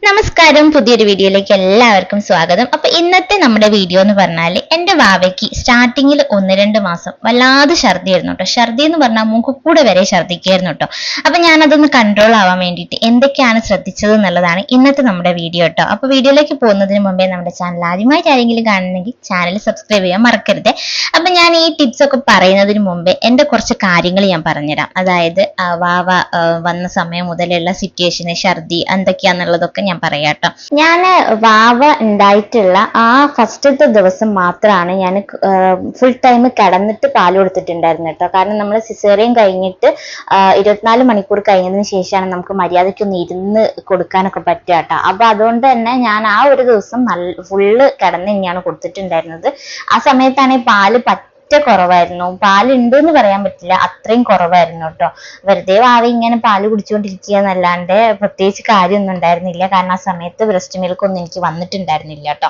നമസ്കാരം, പുതിയൊരു വീഡിയോയിലേക്ക് എല്ലാവർക്കും സ്വാഗതം. അപ്പൊ ഇന്നത്തെ നമ്മുടെ വീഡിയോ എന്ന് പറഞ്ഞാൽ എന്റെ വാവയ്ക്ക് സ്റ്റാർട്ടിങ്ങിൽ 1-2 മാസം വല്ലാതെ ഛർദിയായിരുന്നു കേട്ടോ. ഛർദി എന്ന് പറഞ്ഞാൽ മൂക്കുകൂടെ വരെ ഛർദിക്കായിരുന്നു കേട്ടോ. അപ്പൊ ഞാനതൊന്ന് കൺട്രോൾ ആവാൻ വേണ്ടിയിട്ട് എന്തൊക്കെയാണ് ശ്രദ്ധിച്ചത് എന്നുള്ളതാണ് ഇന്നത്തെ നമ്മുടെ വീഡിയോ കേട്ടോ. അപ്പൊ വീഡിയോയിലേക്ക് പോകുന്നതിന് മുമ്പേ നമ്മുടെ ചാനൽ ആദ്യമായിട്ട് ആരെങ്കിലും കാണുന്നെങ്കിൽ ചാനൽ സബ്സ്ക്രൈബ് ചെയ്യാൻ മറക്കരുത്. അപ്പൊ ഞാൻ ഈ ടിപ്സ് ഒക്കെ പറയുന്നതിന് മുമ്പേ എന്റെ കുറച്ച് കാര്യങ്ങൾ ഞാൻ പറഞ്ഞുതരാം. അതായത് വാവ വന്ന സമയം മുതലുള്ള സിറ്റുവേഷന് ഛർദി എന്തൊക്കെയാന്നുള്ളതൊക്കെ ഞാൻ പറയാട്ടോ. ഞാൻ വാവ ഉണ്ടായിട്ടുള്ള ആ ഫസ്റ്റത്തെ ദിവസം മാത്രമാണ് ഞാൻ ഫുൾ ടൈം കിടന്നിട്ട് പാൽ കൊടുത്തിട്ടുണ്ടായിരുന്നു കേട്ടോ. കാരണം നമ്മൾ സിസേറിയൻ കഴിഞ്ഞിട്ട് 24 മണിക്കൂർ കഴിഞ്ഞതിന് ശേഷമാണ് നമുക്ക് മര്യാദയ്ക്കൊന്ന് ഇരുന്ന് കൊടുക്കാനൊക്കെ പറ്റുക കേട്ടോ. അപ്പൊ അതുകൊണ്ട് തന്നെ ഞാൻ ആ ഒരു ദിവസം ഫുള്ള് കിടന്ന് തന്നെയാണ് കൊടുത്തിട്ടുണ്ടായിരുന്നത്. ആ സമയത്താണെങ്കിൽ പാല് കുറവായിരുന്നു. പാലുണ്ട് എന്ന് പറയാൻ പറ്റില്ല, അത്രയും കുറവായിരുന്നു കേട്ടോ. വെറുതെ വാവ ഇങ്ങനെ പാല് കുടിച്ചുകൊണ്ടിരിക്കുക എന്നല്ലാണ്ട് പ്രത്യേകിച്ച് കാര്യമൊന്നും ഉണ്ടായിരുന്നില്ല. കാരണം ആ സമയത്ത് ബ്രസ്റ്റ് മിൽക്ക് ഒന്നും എനിക്ക് വന്നിട്ടുണ്ടായിരുന്നില്ല കേട്ടോ.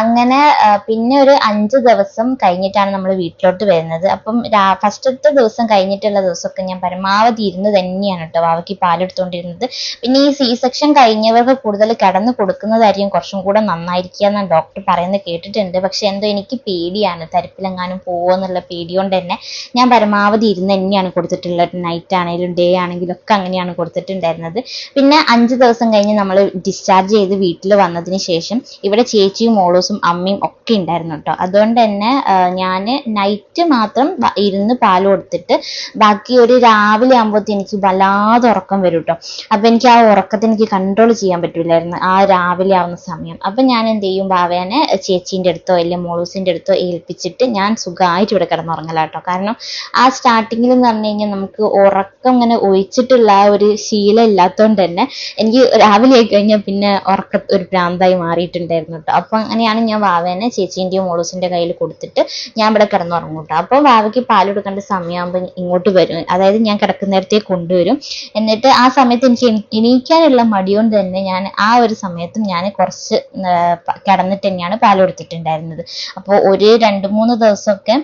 അങ്ങനെ പിന്നെ ഒരു 5 ദിവസം കഴിഞ്ഞിട്ടാണ് നമ്മൾ വീട്ടിലോട്ട് വരുന്നത്. അപ്പം ഫസ്റ്റത്തെ ദിവസം കഴിഞ്ഞിട്ടുള്ള ദിവസമൊക്കെ ഞാൻ പരമാവധി ഇരുന്ന് തന്നെയാണ് കേട്ടോ വാവയ്ക്ക് പാലെടുത്തോണ്ടിരുന്നത്. പിന്നെ ഈ സി സെക്ഷൻ കഴിഞ്ഞവർക്ക് കൂടുതൽ കിടന്ന് കൊടുക്കുന്നതായിരിക്കും കുറച്ചും കൂടെ നന്നായിരിക്കുക എന്നാണ് ഡോക്ടർ പറയുന്നത് കേട്ടിട്ടുണ്ട്. പക്ഷെ എന്തോ എനിക്ക് പേടിയാണ്, തരിപ്പിലെങ്ങാനും എന്നുള്ള പേടി കൊണ്ട് തന്നെ ഞാൻ പരമാവധി ഇരുന്ന് തന്നെയാണ് കൊടുത്തിട്ടുള്ളത്. നൈറ്റ് ആണെങ്കിലും ഡേ ആണെങ്കിലും ഒക്കെ അങ്ങനെയാണ് കൊടുത്തിട്ടുണ്ടായിരുന്നത്. പിന്നെ 5 ദിവസം കഴിഞ്ഞ് നമ്മൾ ഡിസ്ചാർജ് ചെയ്ത് വീട്ടിൽ വന്നതിന് ശേഷം ഇവിടെ ചേച്ചിയും മോളൂസും അമ്മയും ഒക്കെ ഉണ്ടായിരുന്നു കേട്ടോ. അതുകൊണ്ട് തന്നെ ഞാൻ നൈറ്റ് മാത്രം ഇരുന്ന് പാൽ കൊടുത്തിട്ട് ബാക്കി ഒരു രാവിലെ ആകുമ്പോഴത്തേക്ക് എനിക്ക് വല്ലാതെ ഉറക്കം വരും കേട്ടോ. അപ്പൊ എനിക്ക് ആ ഉറക്കത്തിന് എനിക്ക് കൺട്രോൾ ചെയ്യാൻ പറ്റില്ലായിരുന്നു ആ രാവിലെ ആവുന്ന സമയം. അപ്പൊ ഞാൻ എന്ത് ചെയ്യും, വാവേനെ ചേച്ചീൻ്റെ അടുത്തോ അല്ലെങ്കിൽ മോളൂസിൻ്റെ അടുത്തോ ഏൽപ്പിച്ചിട്ട് ഞാൻ സുഖമായിട്ട് ഇവിടെ കിടന്നുറങ്ങലാട്ടോ. കാരണം ആ സ്റ്റാർട്ടിങ്ങിൽ എന്ന് പറഞ്ഞു കഴിഞ്ഞാൽ നമുക്ക് ഉറക്കം ഇങ്ങനെ ഒഴിച്ചിട്ടുള്ള ആ ഒരു ശീലം ഇല്ലാത്തതുകൊണ്ട് തന്നെ എനിക്ക് രാവിലെ ആയി കഴിഞ്ഞാൽ പിന്നെ ഒരു ഭ്രാന്തായി മാറിയിട്ടുണ്ടായിരുന്നു കേട്ടോ. അപ്പൊ അങ്ങനെയാണ് ഞാൻ വാവേനെ ചേച്ചീൻ്റെയും മോളൂസിന്റെ കയ്യിൽ കൊടുത്തിട്ട് ഞാൻ ഇവിടെ കിടന്നുറങ്ങും കേട്ടോ. അപ്പോൾ വാവയ്ക്ക് പാൽ കൊടുക്കേണ്ട സമയമാകുമ്പോൾ ഇങ്ങോട്ട് വരും, അതായത് ഞാൻ കിടക്കുന്നിടത്തേക്ക് കൊണ്ടുവരും. എന്നിട്ട് ആ സമയത്ത് എനിക്ക് എണീക്കാനുള്ള മടിയോണ്ട് തന്നെ ഞാൻ ആ ഒരു സമയത്തും ഞാൻ കുറച്ച് കിടന്നിട്ട് തന്നെയാണ് പാൽ കൊടുത്തിട്ടുണ്ടായിരുന്നത്. അപ്പോൾ ഒരു 2-3 ദിവസമൊക്കെ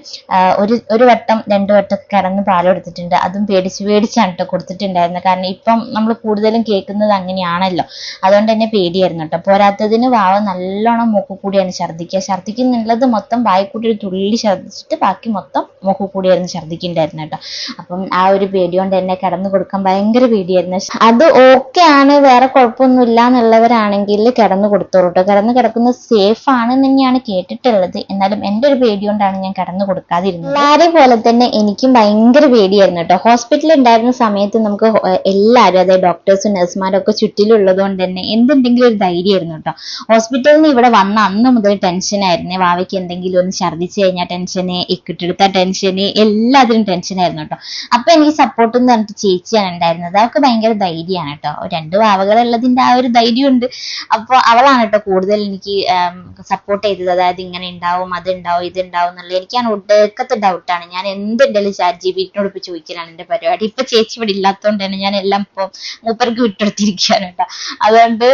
ഒരു വട്ടം 2 വട്ടമൊക്കെ കിടന്ന് പാൽ കൊടുത്തിട്ടുണ്ട്. അതും പേടിച്ചാണ് കേട്ടോ കൊടുത്തിട്ടുണ്ടായിരുന്നത്. കാരണം ഇപ്പം നമ്മൾ കൂടുതലും കേൾക്കുന്നത് അങ്ങനെയാണല്ലോ, അതുകൊണ്ട് തന്നെ പേടിയായിരുന്നു കേട്ടോ. പോരാത്തതിന് വാവ നല്ലോണം മൂക്ക് കൂടിയാണ് ഛർദിക്കുന്നുള്ളത് മൊത്തം വായിക്കൂടി ഒരു തുള്ളി ഛർദിച്ചിട്ട് ബാക്കി മൊത്തം മൂക്ക് കൂടിയായിരുന്നു ഛർദിക്കുന്നുണ്ടായിരുന്നു കേട്ടോ. അപ്പം ആ ഒരു പേടി കൊണ്ട് തന്നെ കിടന്നു കൊടുക്കാൻ ഭയങ്കര പേടിയായിരുന്നു. അത് ഓക്കെ ആണ്, വേറെ കുഴപ്പമൊന്നുമില്ല എന്നുള്ളവരാണെങ്കിൽ കിടന്നു കൊടുത്തോളൂ കേട്ടോ. കിടക്കുന്നത് സേഫ് ആണെന്ന് തന്നെയാണ് കേട്ടിട്ടുള്ളത്. എന്നാലും എൻ്റെ ഒരു പേടി കൊണ്ടാണ് ഞാൻ കിടന്നു കൊടുക്കാതിരുന്നത്. എല്ലാവരെയും പോലെ തന്നെ എനിക്കും ഭയങ്കര പേടിയായിരുന്നു കേട്ടോ. ഹോസ്പിറ്റലിൽ ഉണ്ടായിരുന്ന സമയത്ത് നമുക്ക് എല്ലാവരും, അതായത് ഡോക്ടേഴ്സും നഴ്സുമാരും ഒക്കെ ചുറ്റിലുള്ളത് കൊണ്ട് തന്നെ എന്തെങ്കിലും ഒരു ധൈര്യമായിരുന്നു കേട്ടോ. ഹോസ്പിറ്റലിൽ നിന്ന് ഇവിടെ വന്ന അന്ന് മുതൽ ടെൻഷനായിരുന്നു. വാവയ്ക്ക് എന്തെങ്കിലും ഒന്ന് ഛർദ്ദിച്ചു കഴിഞ്ഞാൽ ടെൻഷന്, ഇക്കിട്ടെടുത്ത ടെൻഷന്, എല്ലാത്തിനും ടെൻഷനായിരുന്നു കേട്ടോ. അപ്പൊ എനിക്ക് സപ്പോർട്ട് എന്ന് പറഞ്ഞിട്ട് ചേച്ചിയാണ് ഉണ്ടായിരുന്നത്. അവർക്ക് ഭയങ്കര ധൈര്യമാണ് കേട്ടോ. 2 വാവകളുള്ളതിന്റെ ആ ഒരു ധൈര്യമുണ്ട്. അപ്പോൾ അവളാണ് കേട്ടോ കൂടുതൽ എനിക്ക് സപ്പോർട്ട് ചെയ്തത്. അതായത് ഇങ്ങനെ ഉണ്ടാവും, അതുണ്ടാവും, ഇതുണ്ടാവും എന്നുള്ളത് എനിക്കാണ് ഒടുക്കത്തെ ഡൗട്ടാണ്. ഞാൻ എന്തുണ്ടെങ്കിലും ChatGPT-നോട് ഇപ്പൊ ചോദിക്കലാണ് എന്റെ പരിപാടി. ഇപ്പൊ ചേച്ചി ഇവിടെ ഇല്ലാത്തതുകൊണ്ട് തന്നെ ഞാൻ എല്ലാം ഇപ്പൊ മൂപ്പർക്ക് വിട്ടെടുത്തിരിക്കുകയാണ് കേട്ടോ. അതുകൊണ്ട്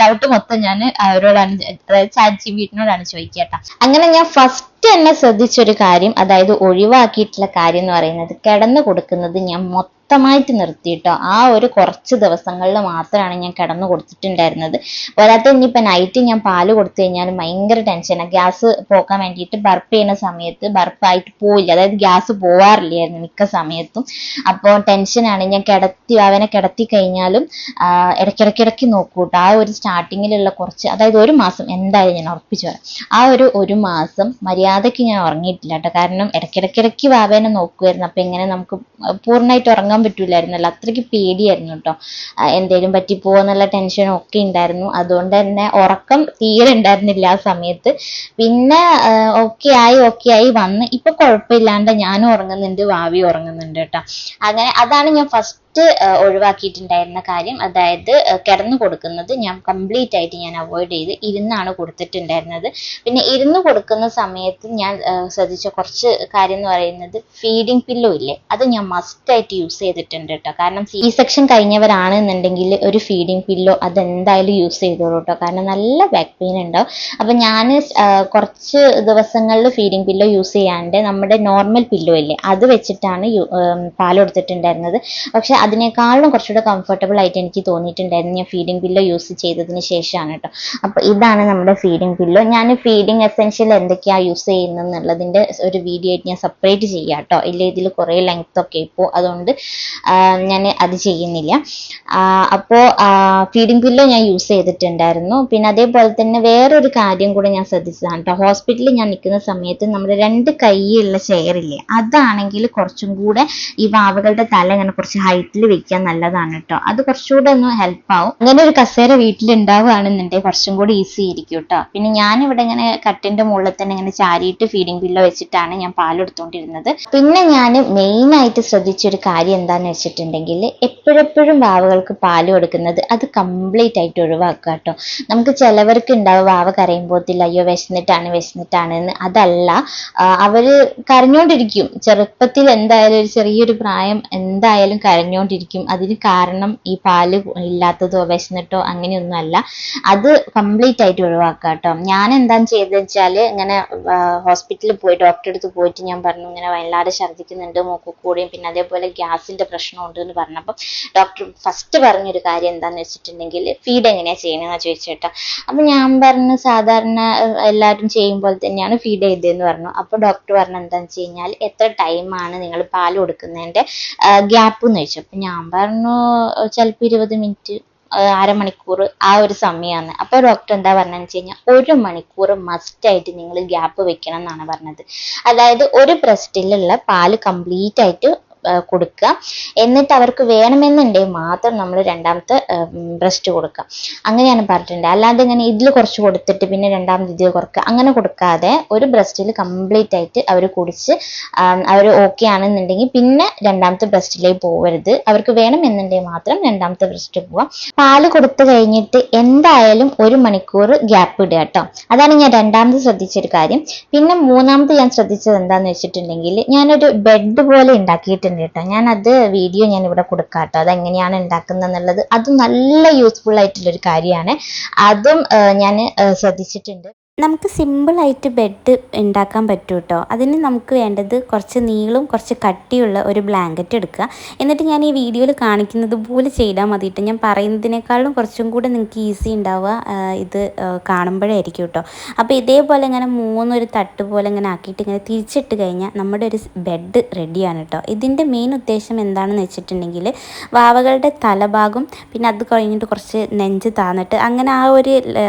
ഡൗട്ട് മൊത്തം ഞാൻ അവരോടാണ്, അതായത് ChatGPT-നോടാണ് ചോദിക്കുക കേട്ടോ. അങ്ങനെ ഞാൻ ഫസ്റ്റ് എന്നെ ശ്രദ്ധിച്ചൊരു കാര്യം, അതായത് ഒഴിവാക്കിയിട്ടുള്ള കാര്യം എന്ന് പറയുന്നത് കിടന്നു കൊടുക്കുന്നത് ഞാൻ മൊത്തമായിട്ട് നിർത്തിയിട്ടോ. ആ ഒരു കുറച്ച് ദിവസങ്ങളിൽ മാത്രമാണ് ഞാൻ കിടന്നു കൊടുത്തിട്ടുണ്ടായിരുന്നത്. പോരാത്ത ഇനിയിപ്പോൾ നൈറ്റ് ഞാൻ പാല് കൊടുത്തു കഴിഞ്ഞാൽ ഭയങ്കര ടെൻഷനാണ്. ഗ്യാസ് പോക്കാൻ വേണ്ടിയിട്ട് ബർപ്പ് ചെയ്യുന്ന സമയത്ത് ബർപ്പായിട്ട് പോയില്ല, അതായത് ഗ്യാസ് പോവാറില്ലായിരുന്നു മിക്ക സമയത്തും. അപ്പോൾ ടെൻഷനാണ്. ഞാൻ അവനെ കിടത്തി കഴിഞ്ഞാലും ഇടയ്ക്കിടയ്ക്ക് നോക്കൂട്ടോ. ആ ഒരു സ്റ്റാർട്ടിങ്ങിലുള്ള കുറച്ച്, അതായത് 1 മാസം എന്തായാലും ഞാൻ ഉറപ്പിച്ചു പറയാം, ആ ഒരു മാസം മര്യാദയ്ക്ക് ഞാൻ ഉറങ്ങിയിട്ടില്ല കേട്ടോ. കാരണം ഇടയ്ക്കിടയ്ക്ക് വാവേനെ നോക്കുമായിരുന്നു. അപ്പം എങ്ങനെ നമുക്ക് പൂർണ്ണമായിട്ട് ഉറങ്ങാൻ പറ്റൂലായിരുന്നല്ലോ, അത്രയ്ക്ക് പേടിയായിരുന്നു കേട്ടോ. എന്തേലും പറ്റിപ്പോന്നുള്ള ടെൻഷനും ഒക്കെ ഉണ്ടായിരുന്നു. അതുകൊണ്ട് തന്നെ ഉറക്കം തീരെ ഉണ്ടായിരുന്നില്ല ആ സമയത്ത്. പിന്നെ ഓക്കെ ആയി വന്ന് ഇപ്പൊ കുഴപ്പമില്ലാണ്ട് ഞാനും ഉറങ്ങുന്നുണ്ട്, വാവി ഉറങ്ങുന്നുണ്ട് കേട്ടോ. അങ്ങനെ അതാണ് ഞാൻ ഫസ്റ്റ് ഒഴിവാക്കിയിട്ടുണ്ടായിരുന്ന കാര്യം. അതായത് കിടന്നു കൊടുക്കുന്നത് ഞാൻ കംപ്ലീറ്റ് ആയിട്ട് ഞാൻ അവോയ്ഡ് ചെയ്ത് ഇരുന്നാണ് കൊടുത്തിട്ടുണ്ടായിരുന്നത്. പിന്നെ ഇരുന്ന് കൊടുക്കുന്ന സമയത്ത് ഞാൻ ശ്രദ്ധിച്ച കുറച്ച് കാര്യം എന്ന് പറയുന്നത് ഫീഡിങ് പില്ലോ ഇല്ലേ, അത് ഞാൻ മസ്റ്റ് ആയിട്ട് യൂസ് ചെയ്തിട്ടുണ്ട് കേട്ടോ. കാരണം സി സെക്ഷൻ കഴിഞ്ഞവരാണെന്നുണ്ടെങ്കിൽ ഒരു ഫീഡിങ് പില്ലോ അതെന്തായാലും യൂസ് ചെയ്തോളൂ കേട്ടോ. കാരണം നല്ല ബാക്ക് പെയിൻ ഉണ്ടാവും. അപ്പം ഞാൻ കുറച്ച് ദിവസങ്ങളിൽ ഫീഡിങ് പില്ലോ യൂസ് ചെയ്യാണ്ട് നമ്മുടെ നോർമൽ പില്ലോ ഇല്ലേ അത് വെച്ചിട്ടാണ് പാൽ കൊടുത്തിട്ടുണ്ടായിരുന്നത്. പക്ഷെ അതിനേക്കാളും കുറച്ചുകൂടെ കംഫർട്ടബിൾ ആയിട്ട് എനിക്ക് തോന്നിയിട്ടുണ്ടായിരുന്നു ഞാൻ ഫീഡിംഗ് പില്ലോ യൂസ് ചെയ്തതിന് ശേഷമാണ് കേട്ടോ. അപ്പോൾ ഇതാണ് നമ്മുടെ ഫീഡിംഗ് പില്ലോ. ഞാൻ ഫീഡിംഗ് എസെൻഷ്യൽ എന്തൊക്കെയാണ് യൂസ് ചെയ്യുന്നത് എന്നുള്ളതിൻ്റെ ഒരു വീഡിയോ ആയിട്ട് ഞാൻ സെപ്പറേറ്റ് ചെയ്യാം കേട്ടോ. ഇല്ല ഇതിൽ കുറേ ലെങ്ത് ഒക്കെ ഇപ്പോൾ, അതുകൊണ്ട് ഞാൻ അത് ചെയ്യുന്നില്ല. അപ്പോൾ ഫീഡിംഗ് പില്ലോ ഞാൻ യൂസ് ചെയ്തിട്ടുണ്ടായിരുന്നു. പിന്നെ അതേപോലെ തന്നെ വേറൊരു കാര്യം കൂടെ ഞാൻ ശ്രദ്ധിച്ചതാണ് കേട്ടോ. ഹോസ്പിറ്റലിൽ ഞാൻ നിൽക്കുന്ന സമയത്ത് നമ്മുടെ 2 കൈയുള്ള ചെയറില്ലേ, അതാണെങ്കിൽ കുറച്ചും കൂടെ ഈ വാവകളുടെ തല ഇങ്ങനെ കുറച്ച് ഹൈറ്റിൽ വെക്കാൻ നല്ലതാണ് കേട്ടോ. അത് കുറച്ചുകൂടെ ഒന്ന് ഹെൽപ്പ് ആവും. അങ്ങനെ ഒരു കസേര വീട്ടിലുണ്ടാവുകയാണെന്നുണ്ടെങ്കിൽ കുറച്ചും കൂടി ഈസി ആയിരിക്കും കേട്ടോ. പിന്നെ ഞാനിവിടെ ഇങ്ങനെ കട്ടിന്റെ മുകളിൽ തന്നെ ഇങ്ങനെ ചാരിയിട്ട് ഫീഡിംഗ് പില്ലോ വെച്ചിട്ടാണ് ഞാൻ പാലെടുത്തോണ്ടിരുന്നത്. പിന്നെ ഞാൻ മെയിൻ ആയിട്ട് ശ്രദ്ധിച്ചൊരു കാര്യം എന്താന്ന് വെച്ചിട്ടുണ്ടെങ്കിൽ എപ്പോഴെപ്പോഴും വാവകൾക്ക് പാല് കൊടുക്കുന്നത് അത് കംപ്ലീറ്റ് ആയിട്ട് ഒഴിവാക്കുക കേട്ടോ. നമുക്ക് ചിലവർക്ക് ഉണ്ടാവും വാവ കരയുമ്പോഴത്തില്ല അയ്യോ വിശന്നിട്ടാണ് എന്ന്. അതല്ല, അവര് കരഞ്ഞോണ്ടിരിക്കും ചെറുപ്പത്തിൽ, എന്തായാലും ഒരു ചെറിയൊരു പ്രായം എന്തായാലും കരഞ്ഞോണ്ടിരിക്കും. അതിന് കാരണം ഈ പാല് ഇല്ലാത്തതോ വിശന്നിട്ടോ അങ്ങനെയൊന്നും അല്ല. അത് കംപ്ലീറ്റ് ആയിട്ട് ഒഴിവാക്കുക കേട്ടോ. ഞാൻ എന്താണ് ചെയ്തത് വെച്ചാൽ ഇങ്ങനെ ഹോസ്പിറ്റലിൽ പോയി ഡോക്ടറെ അടുത്ത് പോയിട്ട് ഞാൻ പറഞ്ഞു ഇങ്ങനെ വല്ലാതെ ഛർദ്ദിക്കുന്നുണ്ട്, മൂക്കുകൂടിയും പിന്നെ അതേപോലെ ഗ്യാസിന്റെ പ്രശ്നമുണ്ട് എന്ന് പറഞ്ഞപ്പോൾ ഡോക്ടർ ഫസ്റ്റ് പറഞ്ഞൊരു കാര്യം എന്താന്ന് വെച്ചിട്ടുണ്ടെങ്കിൽ ഫീഡ് എങ്ങനെയാ ചെയ്യണമെന്നാ ചോദിച്ചേട്ടോ. അപ്പൊ ഞാൻ പറഞ്ഞു സാധാരണ എല്ലാവരും ചെയ്യുമ്പോൾ തന്നെയാണ് ഫീഡ് ചെയ്തതെന്ന് പറഞ്ഞു. അപ്പോൾ ഡോക്ടർ പറഞ്ഞു എന്താന്ന് വെച്ച് കഴിഞ്ഞാൽ എത്ര ടൈമാണ് നിങ്ങൾ പാൽ കൊടുക്കുന്നതിന്റെ ഗ്യാപ്പ് എന്ന് ചോദിച്ചു. അപ്പൊ ഞാൻ പറഞ്ഞു ചിലപ്പോൾ 20 മിനിറ്റ്, അരമണിക്കൂർ ആ ഒരു സമയമാണ്. അപ്പോൾ ഡോക്ടർ എന്താ പറഞ്ഞതെന്ന് വെച്ച് കഴിഞ്ഞാൽ 1 മണിക്കൂർ മസ്റ്റ് ആയിട്ട് നിങ്ങൾ ഗ്യാപ്പ് വെക്കണം എന്നാണ് പറഞ്ഞത്. അതായത് ഒരു ബ്രസ്റ്റിലുള്ള പാല് കംപ്ലീറ്റ് ആയിട്ട് കൊടുക്കുക. എന്നിട്ട് അവർക്ക് വേണമെന്നുണ്ടെങ്കിൽ മാത്രം നമ്മൾ രണ്ടാമത്തെ ബ്രസ്റ്റ് കൊടുക്കുക. അങ്ങനെയാണ് പറഞ്ഞിട്ടുണ്ട്. അല്ലാതെ ഇങ്ങനെ ഇതിൽ കുറച്ച് കൊടുത്തിട്ട് പിന്നെ രണ്ടാമത് ഇതിൽ കുറക്കുക അങ്ങനെ കൊടുക്കാതെ ഒരു ബ്രസ്റ്റിൽ കംപ്ലീറ്റ് ആയിട്ട് അവർ കുടിച്ച് അവർ ഓക്കെ ആണെന്നുണ്ടെങ്കിൽ പിന്നെ രണ്ടാമത്തെ ബ്രസ്റ്റിലേക്ക് പോകരുത്. അവർക്ക് വേണമെന്നുണ്ടെങ്കിൽ മാത്രം രണ്ടാമത്തെ ബ്രസ്റ്റ് പോവാം. പാല് കൊടുത്തു കഴിഞ്ഞിട്ട് എന്തായാലും 1 മണിക്കൂർ ഗ്യാപ്പ് ഇടുക കേട്ടോ. അതാണ് ഞാൻ രണ്ടാമത് ശ്രദ്ധിച്ചൊരു കാര്യം. പിന്നെ മൂന്നാമത് ഞാൻ ശ്രദ്ധിച്ചത് എന്താന്ന് വെച്ചിട്ടുണ്ടെങ്കിൽ ഞാനൊരു ബെഡ് പോലെ ഉണ്ടാക്കിയിട്ടുണ്ട് കേട്ടോ. ഞാൻ അത് വീഡിയോ ഞാൻ ഇവിടെ കൊടുക്കാം കേട്ടോ, അതെങ്ങനെയാണ് ഉണ്ടാക്കുന്നത് എന്നുള്ളത്. അതും നല്ല യൂസ്ഫുൾ ആയിട്ടുള്ളൊരു കാര്യമാണ്. അതും ഞാൻ ശ്രദ്ധിച്ചിട്ടുണ്ട്. നമുക്ക് സിമ്പിളായിട്ട് ബെഡ് ഉണ്ടാക്കാൻ പറ്റും കേട്ടോ. അതിന് നമുക്ക് വേണ്ടത് കുറച്ച് നീളവും കുറച്ച് കട്ടിയുള്ള ഒരു ബ്ലാങ്കറ്റ് എടുക്കുക. എന്നിട്ട് ഞാൻ ഈ വീഡിയോയിൽ കാണിക്കുന്നത് പോലെ ചെയ്താൽ മതിയിട്ട്. ഞാൻ പറയുന്നതിനേക്കാളും കുറച്ചും കൂടെ നിങ്ങൾക്ക് ഈസി ഉണ്ടാവുക ഇത് കാണുമ്പോഴായിരിക്കും കേട്ടോ. അപ്പോൾ ഇതേപോലെ ഇങ്ങനെ ഒരു തട്ട് പോലെ ഇങ്ങനെ ആക്കിയിട്ട് ഇങ്ങനെ തിരിച്ചിട്ട് കഴിഞ്ഞാൽ നമ്മുടെ ഒരു ബെഡ് റെഡിയാണ് കേട്ടോ. ഇതിൻ്റെ മെയിൻ ഉദ്ദേശം എന്താണെന്ന് വെച്ചിട്ടുണ്ടെങ്കിൽ വാവകളുടെ തലഭാഗം പിന്നെ അത് കഴിഞ്ഞിട്ട് കുറച്ച് നെഞ്ച് താന്നിട്ട് അങ്ങനെ ആ ഒരു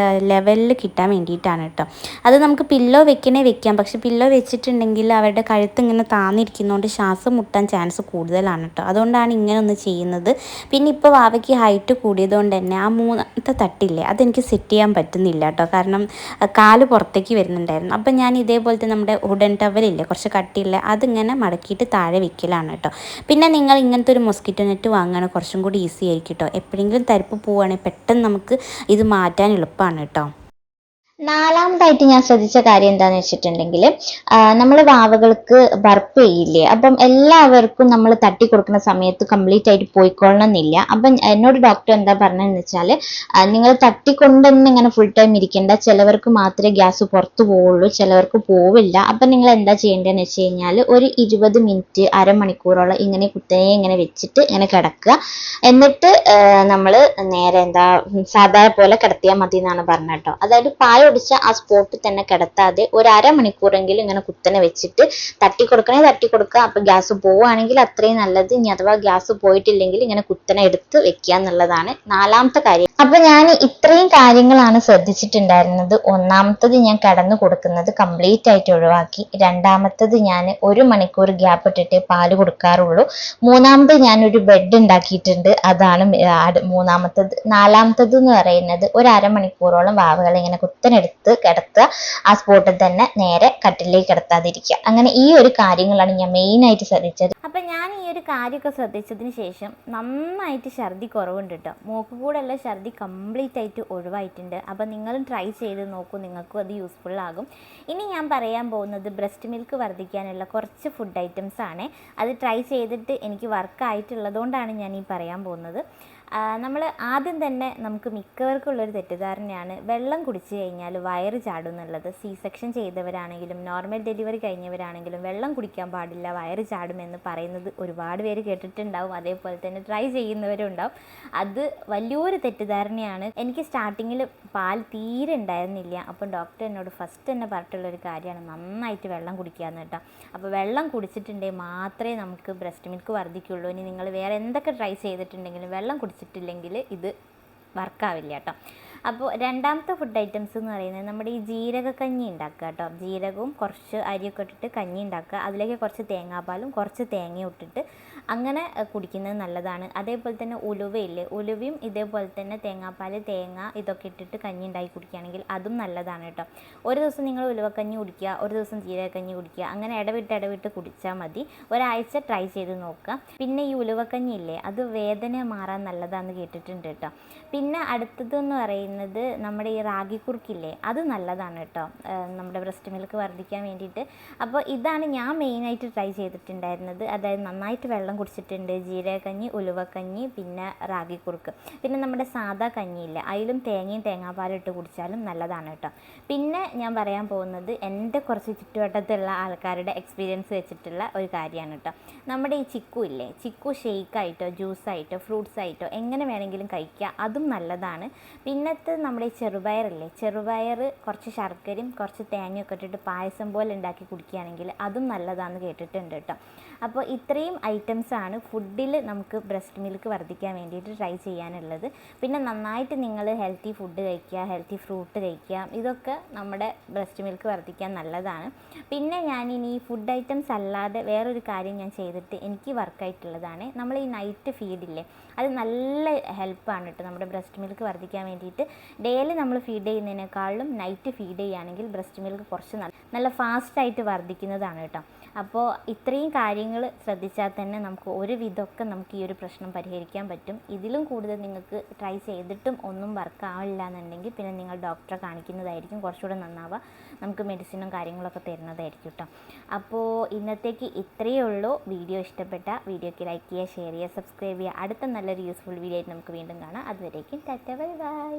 ലെവലിൽ കിട്ടാൻ വേണ്ടിയിട്ടാണ് കേട്ടോ. അത് നമുക്ക് പില്ലോ വെക്കാം, പക്ഷെ പില്ലോ വെച്ചിട്ടുണ്ടെങ്കിൽ അവരുടെ കഴുത്ത് ഇങ്ങനെ താന്നിരിക്കുന്നതുകൊണ്ട് ശ്വാസം മുട്ടാൻ ചാൻസ് കൂടുതലാണ് കേട്ടോ. അതുകൊണ്ടാണ് ഇങ്ങനെ ഒന്ന് ചെയ്യുന്നത്. പിന്നെ ഇപ്പോൾ വാവയ്ക്ക് ഹൈറ്റ് കൂടിയതുകൊണ്ട് തന്നെ ആ 3ാമത്തെ തട്ടില്ലേ അതെനിക്ക് സെറ്റ് ചെയ്യാൻ പറ്റുന്നില്ല കേട്ടോ. കാരണം കാല് പുറത്തേക്ക് വരുന്നുണ്ടായിരുന്നു. അപ്പം ഞാൻ ഇതേപോലത്തെ നമ്മുടെ വുഡൻ ടവലില്ലേ കുറച്ച് കട്ടിയില്ല അതിങ്ങനെ മടക്കിയിട്ട് താഴെ വെക്കലാണ് കേട്ടോ. പിന്നെ നിങ്ങൾ ഇങ്ങനത്തെ ഒരു മൊസ്കിറ്റോ നെറ്റ് വാങ്ങുകയാണ് കുറച്ചും കൂടി ഈസി ആയിരിക്കും കേട്ടോ. എപ്പോഴെങ്കിലും തരിപ്പ് പോവുകയാണെങ്കിൽ പെട്ടെന്ന് നമുക്ക് ഇത് മാറ്റാൻ എളുപ്പമാണ് കേട്ടോ. നാലാമതായിട്ട് ഞാൻ ശ്രദ്ധിച്ച കാര്യം എന്താന്ന് വെച്ചിട്ടുണ്ടെങ്കിൽ നമ്മൾ വാവകൾക്ക് ബർപ്പ് ചെയ്യില്ലേ, അപ്പം എല്ലാവർക്കും നമ്മൾ തട്ടി കൊടുക്കുന്ന സമയത്ത് കംപ്ലീറ്റ് ആയിട്ട് പോയിക്കൊള്ളണം എന്നില്ല. അപ്പം എന്നോട് ഡോക്ടർ എന്താ പറഞ്ഞതെന്ന് വെച്ചാൽ നിങ്ങൾ തട്ടിക്കൊണ്ടൊന്നും ഇങ്ങനെ ഫുൾ ടൈം ഇരിക്കേണ്ട, ചിലവർക്ക് മാത്രമേ ഗ്യാസ് പുറത്തു പോവുള്ളൂ, ചിലവർക്ക് പോവില്ല. അപ്പം നിങ്ങൾ എന്താ ചെയ്യേണ്ടതെന്ന് വെച്ച് കഴിഞ്ഞാൽ ഒരു 20 മിനിറ്റ് അരമണിക്കൂറോളം ഇങ്ങനെ കുത്തനെ ഇങ്ങനെ വെച്ചിട്ട് ഇങ്ങനെ കിടക്കുക. എന്നിട്ട് നമ്മൾ നേരെ എന്താ സാധാരണ പോലെ കിടത്തിയാൽ മതി എന്നാണ് പറഞ്ഞത് കേട്ടോ. അതായത് പാൽ ഒടിച്ച ആ സ്പോട്ടിൽ തന്നെ കിടത്താതെ ഒരു അരമണിക്കൂറെങ്കിലും ഇങ്ങനെ കുത്തനെ വെച്ചിട്ട് തട്ടി കൊടുക്കുക. അപ്പൊ ഗ്യാസ് പോവുകയാണെങ്കിൽ അത്രയും നല്ലത്. ഇനി അഥവാ ഗ്യാസ് പോയിട്ടില്ലെങ്കിൽ ഇങ്ങനെ കുത്തനെ എടുത്ത് വെക്കുക എന്നുള്ളതാണ് 4ാമത്തെ കാര്യം. അപ്പൊ ഞാൻ ഇത്രയും കാര്യങ്ങളാണ് ശ്രദ്ധിച്ചിട്ടുണ്ടായിരുന്നത്. ഒന്നാമത്തത് ഞാൻ കിടന്നു കൊടുക്കുന്നത് കംപ്ലീറ്റ് ആയിട്ട് ഒഴിവാക്കി. രണ്ടാമത്തത് ഞാൻ 1 മണിക്കൂർ ഗ്യാപ്പ് ഇട്ടിട്ട് പാല് കൊടുക്കാറുള്ളൂ. മൂന്നാമത് ഞാനൊരു ബെഡ് ഉണ്ടാക്കിയിട്ടുണ്ട്, അതാണ് മൂന്നാമത്തത്. 4ാമത്തത് എന്ന് പറയുന്നത് ഒരു അരമണിക്കൂറോളം വാവകളെ ഇങ്ങനെ കുത്തനെടുത്ത് കിടത്തുക, ആ സ്പോട്ടിൽ തന്നെ നേരെ കട്ടിലേക്ക് കിടത്താതിരിക്കുക. അങ്ങനെ ഈ ഒരു കാര്യങ്ങളാണ് ഞാൻ മെയിൻ ആയിട്ട് ശ്രദ്ധിച്ചത്. അപ്പം ഞാൻ ഈ ഒരു കാര്യമൊക്കെ ശ്രദ്ധിച്ചതിന് ശേഷം നന്നായിട്ട് ഛർദി കുറവുണ്ട് കേട്ടോ. മൂക്ക് കൂടെയുള്ള ഛർദി കംപ്ലീറ്റ് ആയിട്ട് ഒഴിവായിട്ടുണ്ട്. അപ്പം നിങ്ങളും ട്രൈ ചെയ്ത് നോക്കൂ, നിങ്ങൾക്കും അത് യൂസ്ഫുൾ ആകും. ഇനി ഞാൻ പറയാൻ പോകുന്നത് ബ്രസ്റ്റ് മിൽക്ക് വർദ്ധിക്കാനുള്ള കുറച്ച് ഫുഡ് ഐറ്റംസ് ആണ്. അത് ട്രൈ ചെയ്തിട്ട് എനിക്ക് വർക്കായിട്ടുള്ളതുകൊണ്ടാണ് ഞാൻ ഈ പറയാൻ പോകുന്നത്. നമ്മൾ ആദ്യം തന്നെ നമുക്ക് മിക്കവർക്കുള്ളൊരു തെറ്റിദ്ധാരണയാണ് വെള്ളം കുടിച്ച് കഴിഞ്ഞാൽ വയറ് ചാടും എന്നുള്ളത്. സി സെക്ഷൻ ചെയ്തവരാണെങ്കിലും നോർമൽ ഡെലിവറി കഴിഞ്ഞവരാണെങ്കിലും വെള്ളം കുടിക്കാൻ പാടില്ല, വയറ് ചാടുമെന്ന് പറയുന്നത് ഒരുപാട് പേര് കേട്ടിട്ടുണ്ടാവും. അതേപോലെ തന്നെ ട്രൈ ചെയ്യുന്നവരും ഉണ്ടാവും. അത് വലിയൊരു തെറ്റിദ്ധാരണയാണ്. എനിക്ക് സ്റ്റാർട്ടിങ്ങിൽ പാൽ തീരെ ഉണ്ടായിരുന്നില്ല. അപ്പം ഡോക്ടർ എന്നോട് ഫസ്റ്റ് തന്നെ പറഞ്ഞിട്ടുള്ളൊരു കാര്യമാണ് നന്നായിട്ട് വെള്ളം കുടിക്കാമെന്ന് കേട്ടോ. അപ്പോൾ വെള്ളം കുടിച്ചിട്ടുണ്ടെങ്കിൽ മാത്രമേ നമുക്ക് ബ്രസ്റ്റ് മിൽക്ക് വർദ്ധിക്കുള്ളൂ. ഇനി നിങ്ങൾ വേറെ എന്തൊക്കെ ട്രൈ ചെയ്തിട്ടുണ്ടെങ്കിലും വെള്ളം കുടിച്ചിട്ടില്ലെങ്കിൽ ഇത് വർക്കാവില്ല കേട്ടോ. അപ്പോൾ രണ്ടാമത്തെ ഫുഡ് ഐറ്റംസ് എന്ന് പറയുന്നത് നമ്മുടെ ഈ ജീരകക്കഞ്ഞി ഉണ്ടാക്കുക കേട്ടോ. ജീരകവും കുറച്ച് അരിയൊക്കെ ഇട്ടിട്ട് കഞ്ഞി ഉണ്ടാക്കുക. അതിലേക്ക് കുറച്ച് തേങ്ങാപ്പാലും കുറച്ച് തേങ്ങയും ഇട്ടിട്ട് അങ്ങനെ കുടിക്കുന്നത് നല്ലതാണ്. അതേപോലെ തന്നെ ഉലുവയില്ലേ, ഉലുവയും ഇതേപോലെ തന്നെ തേങ്ങാപ്പാൽ, തേങ്ങ ഇതൊക്കെ ഇട്ടിട്ട് കഞ്ഞി ഉണ്ടാക്കി കുടിക്കുകയാണെങ്കിൽ അതും നല്ലതാണ് കേട്ടോ. ഒരു ദിവസം നിങ്ങൾ ഉലുവക്കഞ്ഞി കുടിക്കുക, ഒരു ദിവസം ജീരകക്കഞ്ഞി കുടിക്കുക, അങ്ങനെ ഇടവിട്ട് കുടിച്ചാൽ മതി. ഒരാഴ്ച ട്രൈ ചെയ്ത് നോക്കുക. പിന്നെ ഈ ഉലുവക്കഞ്ഞി ഇല്ലേ, അത് വേദന മാറാൻ നല്ലതാണെന്ന് കേട്ടിട്ടുണ്ട് കേട്ടോ. പിന്നെ അടുത്തതെന്ന് പറയുന്നത് നമ്മുടെ ഈ റാഗി കുറുക്കില്ലേ, അത് നല്ലതാണ് കേട്ടോ നമ്മുടെ ബ്രസ്റ്റ് മിൽക്ക് വർദ്ധിക്കാൻ വേണ്ടിയിട്ട്. അപ്പോൾ ഇതാണ് ഞാൻ മെയിനായിട്ട് ട്രൈ ചെയ്തിട്ടുണ്ടായിരുന്നത്. അതായത് നന്നായിട്ട് വെള്ളം കുടിച്ചിട്ടുണ്ട്, ജീരകക്കഞ്ഞി, ഉലുവക്കഞ്ഞി, പിന്നെ റാഗി കുറുക്ക്. പിന്നെ നമ്മുടെ സാദാ കഞ്ഞിയില്ലേ, അതിലും തേങ്ങയും തേങ്ങാപ്പാലും ഇട്ട് കുടിച്ചാലും നല്ലതാണ് കേട്ടോ. പിന്നെ ഞാൻ പറയാൻ പോകുന്നത് എൻ്റെ കുറച്ച് ചുറ്റുവട്ടത്തുള്ള ആൾക്കാരുടെ എക്സ്പീരിയൻസ് വെച്ചിട്ടുള്ള ഒരു കാര്യമാണ് കേട്ടോ. നമ്മുടെ ഈ ചിക്കു ഇല്ലേ, ചിക്കു ഷെയ്ക്കായിട്ടോ ജ്യൂസായിട്ടോ ഫ്രൂട്ട്സ് ആയിട്ടോ എങ്ങനെ വേണമെങ്കിലും കഴിക്കുക, അതും നല്ലതാണ്. പിന്നത്തെ നമ്മുടെ ഈ ചെറുപയറില്ലേ, ചെറുപയർ കുറച്ച് ശർക്കരയും കുറച്ച് തേങ്ങയൊക്കെ ഇട്ടിട്ട് പായസം പോലെ ഉണ്ടാക്കി കുടിക്കുകയാണെങ്കിൽ അതും നല്ലതാണെന്ന് കേട്ടിട്ടുണ്ട് കേട്ടോ. അപ്പോൾ ഇത്രയും ഐറ്റംസാണ് ഫുഡിൽ നമുക്ക് ബ്രസ്റ്റ് മിൽക്ക് വർദ്ധിക്കാൻ വേണ്ടിയിട്ട് ട്രൈ ചെയ്യാനുള്ളത്. പിന്നെ നന്നായിട്ട് നിങ്ങൾ ഹെൽത്തി ഫുഡ് കഴിക്കുക, ഹെൽത്തി ഫ്രൂട്ട് കഴിക്കുക, ഇതൊക്കെ നമ്മുടെ ബ്രസ്റ്റ് മിൽക്ക് വർദ്ധിക്കാൻ നല്ലതാണ്. പിന്നെ ഞാനിനി ഈ ഫുഡ് ഐറ്റംസ് അല്ലാതെ വേറൊരു കാര്യം ഞാൻ ചെയ്തിട്ട് എനിക്ക് വർക്കായിട്ടുള്ളതാണ്. നമ്മൾ ഈ നൈറ്റ് ഫീഡില്ലേ, അത് നല്ല ഹെൽപ്പാണ് കേട്ടോ നമ്മുടെ ബ്രസ്റ്റ് മിൽക്ക് വർദ്ധിക്കാൻ വേണ്ടിയിട്ട്. ഡെയിലി നമ്മൾ ഫീഡ് ചെയ്യുന്നതിനേക്കാളും നൈറ്റ് ഫീഡ് ചെയ്യുകയാണെങ്കിൽ ബ്രസ്റ്റ് മിൽക്ക് കുറച്ച് നല്ല ഫാസ്റ്റായിട്ട് വർദ്ധിക്കുന്നതാണ് കേട്ടോ. അപ്പോൾ ഇത്രയും കാര്യങ്ങൾ ശ്രദ്ധിച്ചാൽ തന്നെ നമുക്ക് ഒരു വിധമൊക്കെ നമുക്ക് ഈ ഒരു പ്രശ്നം പരിഹരിക്കാൻ പറ്റും. ഇതിലും കൂടുതൽ നിങ്ങൾക്ക് ട്രൈ ചെയ്തിട്ടും ഒന്നും വർക്കാവില്ല എന്നുണ്ടെങ്കിൽ പിന്നെ നിങ്ങൾ ഡോക്ടറെ കാണിക്കുന്നതായിരിക്കും കുറച്ചുകൂടെ നന്നാവുക. നമുക്ക് മെഡിസിനും കാര്യങ്ങളൊക്കെ തരുന്നതായിരിക്കും കേട്ടോ. അപ്പോൾ ഇന്നത്തേക്ക് ഇത്രയേ ഉള്ളൂ. വീഡിയോ ഇഷ്ടപ്പെട്ട വീഡിയോയ്ക്ക് ലൈക്ക് ചെയ്യുക, ഷെയർ ചെയ്യുക, സബ്സ്ക്രൈബ് ചെയ്യുക. അടുത്ത നല്ലൊരു യൂസ്ഫുൾ വീഡിയോ ആയിട്ട് നമുക്ക് വീണ്ടും കാണാം. അതുവരേക്കും ടാറ്റ, ബൈ ബൈ.